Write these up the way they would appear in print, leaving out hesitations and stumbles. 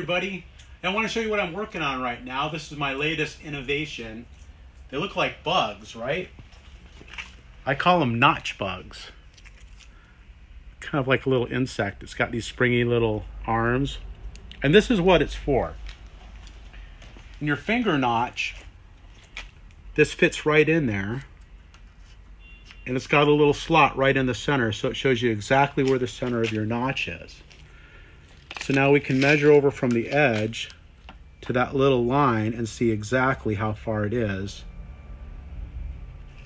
everybody. I want to show you what I'm working on right now. This is my latest innovation. They look like bugs, right? I call them notch bugs. Kind of like a little insect. It's got these springy little arms. And this is what it's for. In your finger notch, this fits right in there. And it's got a little slot right in the center, so it shows you exactly where the center of your notch is. So now we can measure over from the edge to that little line and see exactly how far it is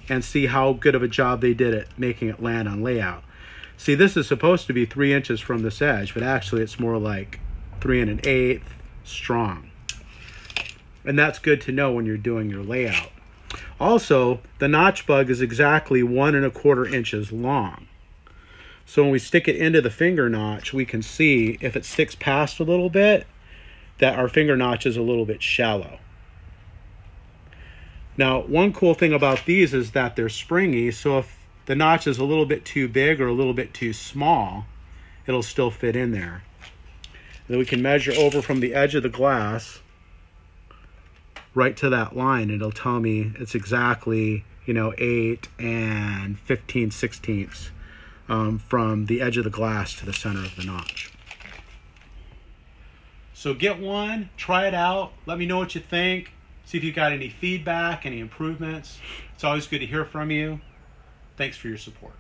and see how good of a job they did at making it land on layout. See, this is supposed to be 3 inches from this edge, but actually it's more like 3 1/8 strong. And that's good to know when you're doing your layout. Also, the notch bug is exactly 1 1/4 inches long. So when we stick it into the finger notch, we can see if it sticks past a little bit, that our finger notch is a little bit shallow. Now, one cool thing about these is that they're springy, so if the notch is a little bit too big or a little bit too small, it'll still fit in there. And then we can measure over from the edge of the glass right to that line. It'll tell me it's exactly, 8 15/16 from the edge of the glass to the center of the notch. So get one, try it out, let me know what you think, see if you got any feedback, any improvements. It's always good to hear from you. Thanks for your support.